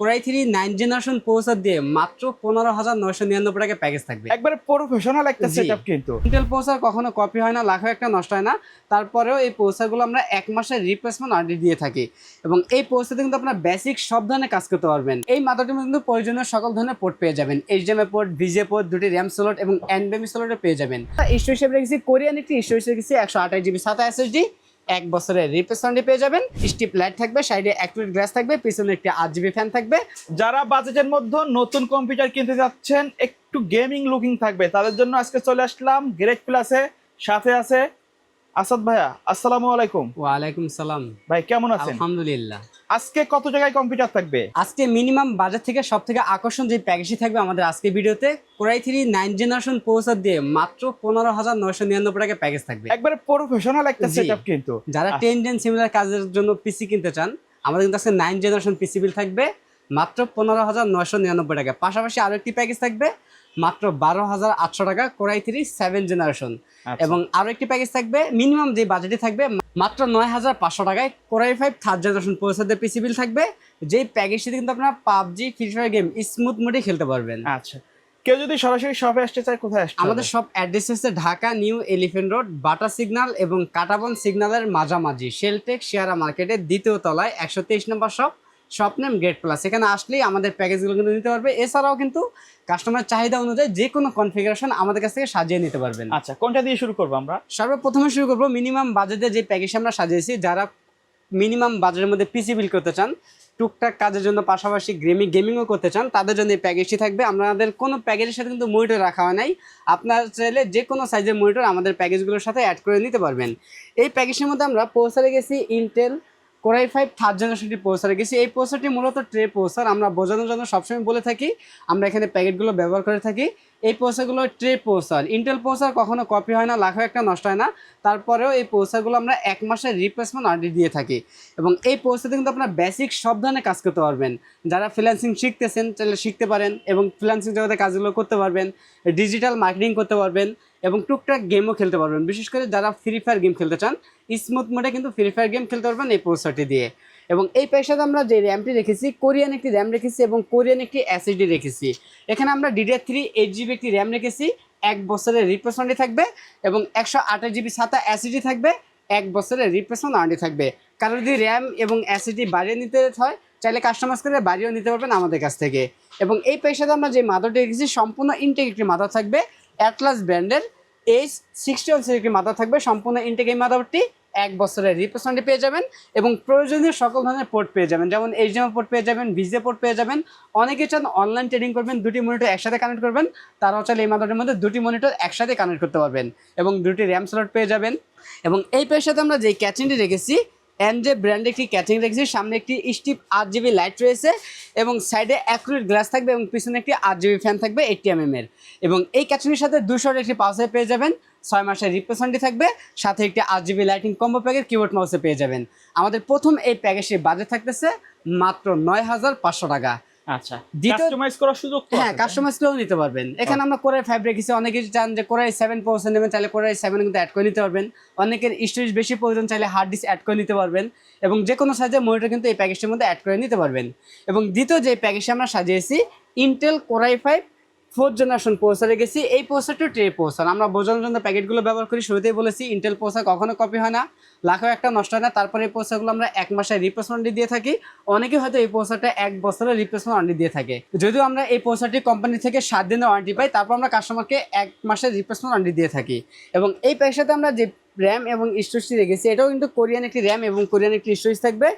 Core i 3 9 generation processor দিয়ে মাত্র 15,999 টাকা প্যাকেজ থাকবে। একবারে প্রফেশনাল একটা জি। সেটআপ কিন্তু। ইন্টেল প্রসেসর কখনো কপি হয় না, লাখো একটা নষ্ট হয় না। তারপরেও এই প্রসেসরগুলো আমরা 1 মাসের রিপ্লেসমেন্ট ওয়ারেন্টি দিয়ে থাকি এবং এই প্রসেসরে কিন্তু আপনার বেসিক সব ধরনের কাজ করতে পারবেন। এই মাদারটির মধ্যে কিন্তু প্রয়োজনীয় সকল ধরনের পোর্ট পেয়ে যাবেন। HDMI পোর্ট, VGA পোর্ট, দুটি RAM স্লট এবং NVMe স্লটও পেয়ে যাবেন। ইস্যু হিসেবে রেখেছি কোরিয়ান একটি ইস্যু হিসেবে রেখেছি 128GB SATA SSD, 1 বছরের রিপ্লেসমেন্ট পেয়ে যাবেন। স্টিপ লাইট থাকবে, সাইডে অ্যাক্রিলিক গ্লাস থাকবে, পিছনে একটি 8GB ফ্যান থাকবে। যারা বাজেটের মধ্যে নতুন কম্পিউটার কিনতে যাচ্ছেন, একটু গেমিং লুকিং থাকবে, তাদের জন্য আজকে চলে আসলাম গ্রেট প্লাসে। সাথে আছে আসাদ ভাইয়া। আসসালামু আলাইকুম। ওয়ালাইকুম সালাম। ভাই কেমন আছেন? আলহামদুলিল্লাহ। আজকে কত জায়গায় কম্পিউটার থাকবে? আজকে মিনিমাম বাজার থেকে সব থেকে আকর্ষণ যে প্যাকেজটি থাকবে আমাদের আজকে ভিডিওতে, কোরাই 3 9 জেনারেশন প্রসেসর দিয়ে মাত্র 15,999 টাকা প্যাকেজ থাকবে। একবারে প্রফেশনাল একটা জি। সেটআপ কিন্তু। যারা 10 জেন সিমিলার কাজের জন্য পিসি কিনতে চান, আমাদের কিন্তু আজকে 9 জেনারেশন পিসি বিল থাকবে মাত্র 15,999 টাকা। পাশাপাশি আরো একটি প্যাকেজ থাকবে মাত্র 12,800 টাকা, কোরাই 3 7 জেনারেশন। এবং আরো একটি প্যাকেজ থাকবে মিনিমাম যে বাজেটে থাকবে মাত্র 9,500 টাকায়, কোরাই 5 থার্ড জেনারেশন প্রসেসরের পিসি বিল থাকবে। যেই প্যাকেজটিতে কিন্তু আপনারা PUBG, free fire game smooth মোডে খেলতে পারবেন। আচ্ছা, কেউ যদি সরাসরি শপে আসতে চায় কোথায় আসতে হবে? আমাদের সব অ্যাড্রেস হচ্ছে ঢাকা নিউ এলিফ্যান্ট রোড, বাটা সিগন্যাল এবং কাটাবন সিগন্যালের মাঝামাঝি, শেলটেক শেয়ারা মার্কেটের দ্বিতীয় তলায় 123 নম্বর শপ নেম গ্রেট প্লাস। এখানে আসলেই আমাদের প্যাকেজগুলো কিন্তু নিতে পারবে। এছাড়াও কিন্তু কাস্টমার চাহিদা অনুযায়ী যে কোনো কনফিগারেশন আমাদের কাছ থেকে সাজিয়ে নিতে পারবেন। আচ্ছা, কোনটা দিয়ে শুরু করবো আমরা? সর্বপ্রথমে শুরু করবো মিনিমাম বাজেটে যে প্যাকেজ আমরা সাজিয়েছি। যারা মিনিমাম বাজেটের মধ্যে পিসি বিল করতে চান, টুকটাক কাজের জন্য পাশাপাশি গেমিংও করতে চান, তাদের জন্য এই প্যাকেজটি থাকবে। আমাদের কোনো প্যাকেজের সাথে কিন্তু মনিটর রাখা হয় নাই। আপনার চাইলে যে কোনো সাইজের মনিটর আমাদের প্যাকেজগুলোর সাথে অ্যাড করে নিতে পারবেন। এই প্যাকেজের মধ্যে আমরা প্রসেসরে গেছি ইন্টেল কোরাই 5 থার্ড জেনারেশনটি প্রসেসরে গেছি। এই প্রসেসরটি মূলত ট্রে প্রসেসর। আমরা বোঝানোর জন্য সবসময় বলে থাকি আমরা এখানে প্যাকেটগুলো ব্যবহার করে থাকি। এই প্রসেসরগুলো ট্রে প্রসেসর। ইন্টেল প্রসেসর কখনো কপি হয় না, লাখো একটা নষ্ট হয় না। তারপরেও এই প্রসেসরগুলো আমরা 1 মাসের রিপ্লেসমেন্ট ওয়ারেন্টি দিয়ে থাকি এবং এই প্রসেসরে কিন্তু আপনার বেসিক সব ধরনের কাজ করতে পারবেন। যারা ফ্রিল্যান্সিং শিখতেছেন তাহলে শিখতে পারেন এবং ফ্রিল্যান্সিং জগতে কাজগুলো করতে পারবেন, ডিজিটাল মার্কেটিং করতে পারবেন এবং টুকটাক গেমও খেলতে পারবেন। বিশেষ করে যারা ফ্রি ফায়ার গেম খেলতে চান, স্মুথ মোডে কিন্তু ফ্রি ফায়ার গেম খেলতে পারবেন এই প্রসেসরটি দিয়ে। এবং এই প্যাকেজে আমরা যে র্যামটি রেখেছি, কোরিয়ান একটি র্যাম রেখেছি এবং কোরিয়ান একটি এসএসডি রেখেছি। এখানে আমরা DDR3 8GB একটি র্যাম রেখেছি, 1 বছরের রিপ্লেসমেন্ট থাকবে এবং 128GB SATA SSD থাকবে, 1 বছরের রিপ্লেসমেন্ট ওয়ারেন্টি থাকবে। কারো যদি র্যাম এবং SSD বাড়িয়ে নিতে হয় চাইলে কাস্টমাইজ করে বাড়িয়েও নিতে পারবেন আমাদের কাছ থেকে। এবং এই প্যাকেজে আমরা যে মাদারটি রেখেছি সম্পূর্ণ ইনটেক একটি মাদার থাকবে, অ্যাটলাস ব্র্যান্ডের H61 সিরিজের একটি মাদার থাকবে। সম্পূর্ণ ইনটেক এই মাদারটি 1 বছরের রিপ্লেসমেন্ট পেয়ে যাবেন এবং প্রয়োজনীয় সকল ধরনের পোর্ট পেয়ে যাবেন, যেমন HDMI পোর্ট পেয়ে যাবেন, VGA পোর্ট পেয়ে যাবেন। অনেকে চান অনলাইন ট্রেডিং করবেন, দুটি মনিটর একসাথে কানেক্ট করবেন, তারাও চাইলে এই মাদারটির মধ্যে দুটি মনিটর একসাথে কানেক্ট করতে পারবেন এবং দুটি RAM স্লট পেয়ে যাবেন। এবং এই পেয়ের সাথে আমরা যে ক্যাচিংটি রেখেছি NJ ব্র্যান্ডে একটি ক্যাচিং রেখেছি, সামনে একটি স্টিপ 8GB লাইট রয়েছে এবং সাইডে অ্যাক্রিলিক গ্লাস থাকবে এবং পিছনে একটি 8GB ফ্যান থাকবে 80mm এর। এবং এই ক্যাচিংয়ের সাথে 200 একটি পাওয়ার পেয়ে যাবেন, 6 মাসের রিপ্লেসমেন্টই থাকবে, সাথে একটি 8GB লাইটিং কম্বো প্যাকের কিবোর্ড মাউসে পেয়ে যাবেন। আমাদের প্রথম এই প্যাকেজের বাজেট থাকতেছে মাত্র 9,500 টাকা। আচ্ছা, কাস্টমাইজ করার সুযোগ তো আছে? হ্যাঁ, কাস্টমাইজ করেও নিতে পারবেন। এখানে আমরা কোরাই 5 রেখেছি। অনেকে চান যে কোরাই 7 প্রসেসর নেবেন, চাইলে কোরাই 7 কিন্তু অ্যাড করে নিতে পারবেন। অনেকের স্টোরেজ বেশি প্রয়োজন, চাইলে হার্ড ডিস্ক অ্যাড করে নিতে পারবেন এবং যে কোনো সাইজের মনিটর কিন্তু এই প্যাকেজটির মধ্যে অ্যাড করে নিতে পারবেন। এবং দ্বিতীয় যে প্যাকেজটি আমরা সাজিয়েছি ইন্টেল কোরাই 5 4th জেনারেশন প্রসেসরে গেছি। এই প্রসেসরটি ট্রে প্রসেসর। আমরা বোঝানোর জন্য প্যাকেটগুলো ব্যবহার করি। শুরুতেই বলেছি ইন্টেল প্রসেসর কখনো কপি হয় না, লাখো একটা নষ্ট হয় না। তারপরে এই প্রসেসরগুলো আমরা 1 মাসের রিপ্লেসমেন্ট দিয়ে থাকি। অনেকে হয়তো এই প্রসেসরটা 1 বছরের রিপ্লেসমেন্ট ওয়ারেন্টি দিয়ে থাকে। যদিও আমরা এই প্রসেসরটি কোম্পানি থেকে 7 দিনের ওয়ারেন্টি পাই, তারপর আমরা কাস্টমারকে 1 মাসের রিপ্লেসমেন্ট ওয়ারেন্টি দিয়ে থাকি। এবং এই প্যাকের সাথে আমরা যে র্যাম এবং স্টোরেজটি রেখেছি, এটাও কিন্তু কোরিয়ান একটি র্যাম এবং কোরিয়ান একটি স্টোরেজ থাকবে,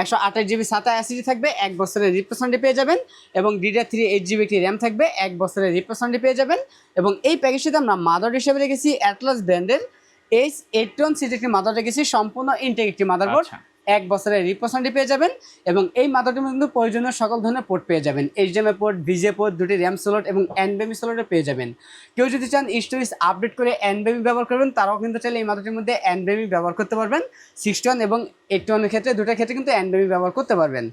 128GB SATA SSD থাকবে, 1 বছরের রিপ্লেসমেন্ট পেয়ে যাবেন এবং DDR3 8GB একটি র্যাম থাকবে, 1 বছরের রিপ্লেসমেন্ট পেয়ে যাবেন। এবং এই প্যাকেজটিতে আমরা মাদার হিসেবে রেখেছি অ্যাটলাস ব্র্যান্ডের H81 সিরিজের একটি মাদার রেখেছি, সম্পূর্ণ ইনটেক একটি মাদারবোর্ড, 1 বছরের রিপ্লেসমেন্ট পেয়ে যাবেন এবং এই মাদারটির মধ্যে কিন্তু প্রয়োজনীয় সকল ধরনের পোর্ট পেয়ে যাবেন, HDMI পোর্ট, VGA পোর্ট, দুটি RAM স্লট এবং NVMe স্লটও পেয়ে যাবেন। কেউ যদি চান স্টোরেজ আপডেট করে NVMe ব্যবহার করবেন, তারাও কিন্তু চাইলে এই মাদারটির মধ্যে NVMe ব্যবহার করতে পারবেন। 61 এবং 81 এর ক্ষেত্রে দুটার ক্ষেত্রে কিন্তু NVMe ব্যবহার করতে পারবেন।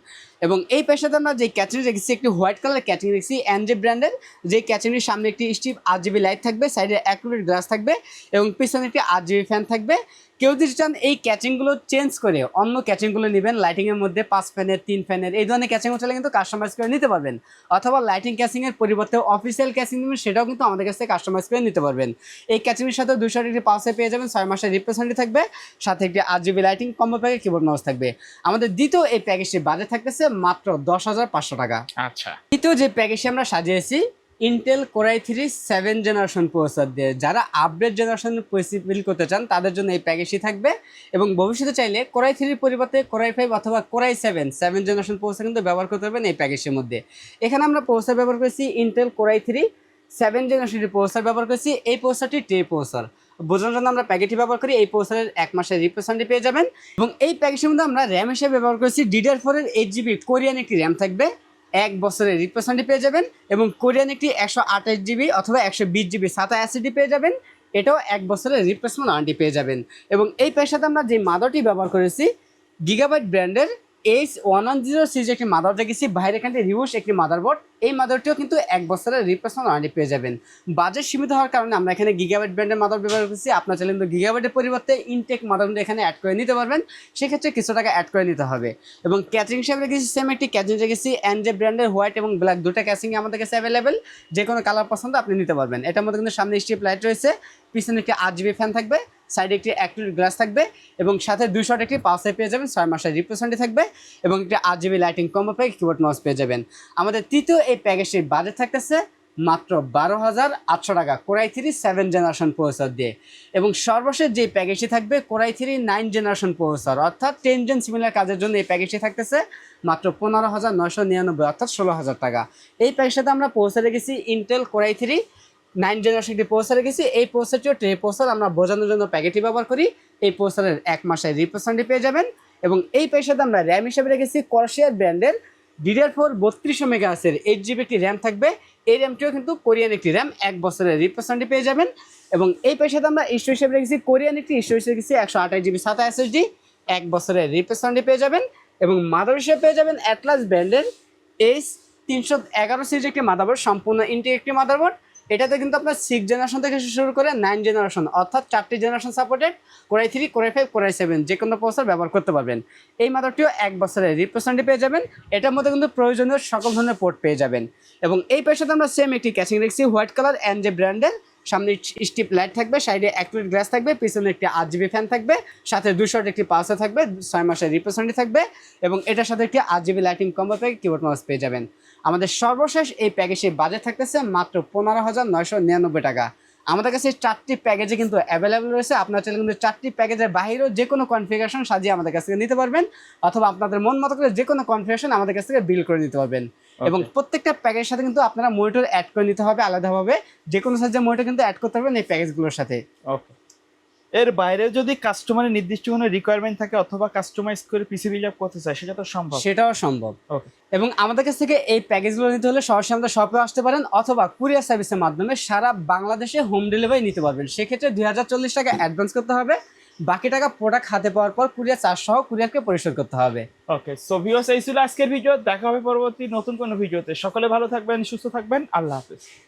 এবং এই পেশাতে আমরা যে ক্যাচিং রেখেছি একটি হোয়াইট কালার ক্যাচিং রেখেছি এনজে ব্র্যান্ডের, যে ক্যাচিংয়ের সামনে একটি স্টিপ RGB লাইট থাকবে, সাইডে অ্যাকুরেট গ্লাস থাকবে এবং পিছনে একটি RGB ফ্যান থাকবে। কেউ যদি চান এই ক্যাচিংগুলো চেঞ্জ করে অন্য ক্যাচিংগুলো নেবেন, লাইটিংয়ের মধ্যে 5 ফ্যানের 3 ফ্যানের এই ধরনের ক্যাচিং চাইলে কিন্তু কাস্টমাইজ করে নিতে পারবেন, অথবা লাইটিং ক্যাচিংয়ের পরিবর্তে অফিসিয়াল ক্যাচিং নেবেন, সেটাও কিন্তু আমাদের কাছ থেকে কাস্টমাইজ করে নিতে পারবেন। এই ক্যাচিংয়ের সাথে 200 ডিগ্রি পালসে পেয়ে যাবেন, 6 মাসের রিপ্লেসমেন্ট থাকবে, সাথে একটি RGB lighting combo package, keyboard mouse থাকবে। আমাদের দ্বিতীয় এই প্যাকেজটির বাজেট থাকতেছে মাত্র 10,500 টাকা। আচ্ছা, দ্বিতীয় যে প্যাকেজটি আমরা সাজিয়েছি Intel Core i3 7 generation processor দিয়ে, যারা আপডেট জেনারেশন বিল করতে চান তাদের জন্য এই প্যাকেজটি থাকবে। এবং ভবিষ্যতে চাইলে Core i3 পরিবর্তে Core i5 অথবা Core i7 জেনারেশন প্রসেসর কিন্তু ব্যবহার করতে পারবেন এই প্যাকেজের মধ্যে। এখানে আমরা প্রসেসর ব্যবহার করেছি ইন্টেল Core i3 7 জেনারেশনের প্রসেসর ব্যবহার করেছি। এই প্রসেসরটি ট্রে প্রসেসর বোঝানোর জন্য আমরা প্যাকেটটি ব্যবহার করি। এই প্রসেসরের 1 মাসের রিপ্লেসমেন্ট পেয়ে যাবেন। এবং এই প্যাকেজের মধ্যে আমরা র্যাম হিসেবে ব্যবহার করেছি DDR4 এর 8GB কোরিয়ান একটি র্যাম থাকবে, 1 বছরের রিপ্লেসমেন্ট পেয়ে যাবেন। এবং কোরিয়ান একটি 128GB অথবা 120GB SATA SSD পেয়ে যাবেন, এটাও 1 বছরের রিপ্লেসমেন্ট ওয়ারেন্টি পেয়ে যাবেন। এবং এই প্যাকের সাথে আমরা যে মাদারটি ব্যবহার করেছি গিগাবাইট ব্র্যান্ডের H110 সিরিজের একটি মাদার রেখেছি, বাইরে এখানে রিউশ একটি মাদারবোর্ড। এই মাদারটিও কিন্তু 1 বছরের রিপ্লেসমেন্ট ওয়ারেন্টি পেয়ে যাবেন। বাজেট সীমিত হওয়ার কারণে আমরা এখানে গিগাবাইট ব্র্যান্ডের মাদার ব্যবহার করেছি। আপনার চাইলে কিন্তু গিগাবাইটের পরিবর্তে ইনটেক মাদার এখানে অ্যাড করে নিতে পারবেন, সেক্ষেত্রে কিছু টাকা অ্যাড করে নিতে হবে। এবং ক্যাচিং হিসেবে রেখেছি সেম একটি ক্যাচিং রেখেছি এনজে ব্র্যান্ডের হোয়াইট এবং ব্ল্যাক, দুটো ক্যাচিং আমাদের কাছে অ্যাভেলেবেল, যে কোনো কালার পছন্দ আপনি নিতে পারবেন। এটার মধ্যে কিন্তু সামনে স্ট্রিপ লাইট রয়েছে, পিছনে একটি RGB ফ্যান থাকবে, সাইডে একটি অ্যাক্রিলিক গ্লাস থাকবে এবং সাথে 200 একটি পাওয়ার পেয়ে যাবেন, 6 মাসের রিপ্লেসমেন্ট থাকবে এবং একটি RGB lighting combo pack, keyboard mouse পেয়ে যাবেন। আমাদের তৃতীয় এই প্যাকেজটির বাজেট থাকতেছে মাত্র 12,800 টাকা Core i3 7 জেনারেশন প্রসেসর দিয়ে। এবং সর্বশেষ যে প্যাকেজটি থাকবে Core i3 9 জেনারেশন প্রসেসর, অর্থাৎ 10 জেন সিমিলার কাজের জন্য এই প্যাকেজটি থাকতেছে মাত্র 15,999 অর্থাৎ 16,000 টাকা। এই প্যাকেজটাতে আমরা প্রসেসর রেখেছি ইন্টেল Core i3 9 জেনারেশন একটি প্রসেসর রেখেছি। এই প্রসেসরটিও ট্রে প্রসেসর আমরা বোঝানোর জন্য প্যাকেটটি ব্যবহার করি। এই প্রসেসরের 1 মাসের রিপ্লেসমেন্ট পেয়ে যাবেন। এবং এই প্যাকেজটাতে আমরা র্যাম হিসেবে রেখেছি Corsair ব্র্যান্ডের DDR4 3200 মেগাহার্জের 8GB একটি র্যাম থাকবে। এই র্যামটিও কিন্তু কোরিয়ান একটি র্যাম, 1 বছরের রিপ্লেসমেন্ট পেয়ে যাবেন। এবং এই প্যাকেজটাতে আমরা স্টোরেজ হিসেবে রেখেছি কোরিয়ান একটি স্টোরেজ রেখেছি 128GB SATA SSD, 1 বছরের রিপ্লেসমেন্ট পেয়ে যাবেন। এবং মাদার হিসেবে পেয়ে যাবেন অ্যাটলাস ব্র্যান্ডের H311 সিরিজের একটি মাদারবোর্ড, সম্পূর্ণ ইন্টেক একটি মাদারবোর্ড। এটাতে কিন্তু আপনার 6 জেনারেশন থেকে শুরু করে 9 জেনারেশন অর্থাৎ 4টি generation supported Core i3, Core i5, Core i7 যে কোনো প্রসেসর ব্যবহার করতে পারবেন। এই মাদারটিও 1 বছরের রিপ্লেসমেন্ট পেয়ে যাবেন। এটার মধ্যে কিন্তু প্রয়োজনীয় সকল ধরনের পোর্ট পেয়ে যাবেন। এবং এই পেশাতে আমরা সেম একটি ক্যাচিং রেখেছি হোয়াইট কালার এনজে ব্র্যান্ডের, সামনে স্টিপ লাইট থাকবে, সাইডে অ্যাক্রিলিক গ্লাস থাকবে, পিছনে একটি RGB ফ্যান থাকবে, সাথে 200 একটি পালসে থাকবে, 6 মাসের রিপ্লেসমেন্ট থাকবে এবং এটার সাথে একটি RGB lighting combo pack, keyboard mouse পেয়ে যাবেন। আমাদের সর্বশেষ এই প্যাকেজের বাজেট থাকতেছে মাত্র 15,999 টাকা। আমাদের কাছে 4টি প্যাকেজে কিন্তু অ্যাভেলেবেল রয়েছে। আপনার চাইলে কিন্তু 4টি প্যাকেজের বাইরেও যে কোনো কনফিগারেশন সাজিয়ে আমাদের কাছ থেকে নিতে পারবেন, অথবা আপনাদের মন মতো করে যে কোনো কনফিগারেশন আমাদের কাছ থেকে বিল করে নিতে পারবেন। এবং প্রত্যেকটা প্যাকেজের সাথে কিন্তু আপনারা মনিটর অ্যাড করে নিতে হবে আলাদাভাবে, যে কোনো সাইজের মনিটর কিন্তু অ্যাড করতে পারবেন এই প্যাকেজগুলোর সাথে। ওকে। এর বাইরে যদি কাস্টমারের নির্দিষ্ট কোনো রিকোয়ারমেন্ট থাকে অথবা কাস্টমাইজ করে পিসি বিল্ড আপ করতে চায়, সেটা তো সম্ভব? সেটাও সম্ভব। ওকে। এবং আমাদের কাছ থেকে এই প্যাকেজগুলো নিতে হলে সরাসরি আমাদের শপে আসতে পারেন, অথবা কুরিয়ার সার্ভিসের মাধ্যমে সারা বাংলাদেশে হোম ডেলিভারি নিতে পারবেন। সেক্ষেত্রে 2040 টাকা অ্যাডভান্স করতে হবে, বাকি টাকা প্রোডাক্ট হাতে পাওয়ার পর কুরিয়ার চার্জ সহ কুরিয়ারকে পরিশোধ করতে হবে। ওকে, সো ভিউয়ার্স, এই ছিল আজকের ভিডিও। দেখা হবে পরবর্তী নতুন কোনো ভিডিওতে। সকলে ভালো থাকবেন, সুস্থ থাকবেন, আল্লাহ হাফেজ।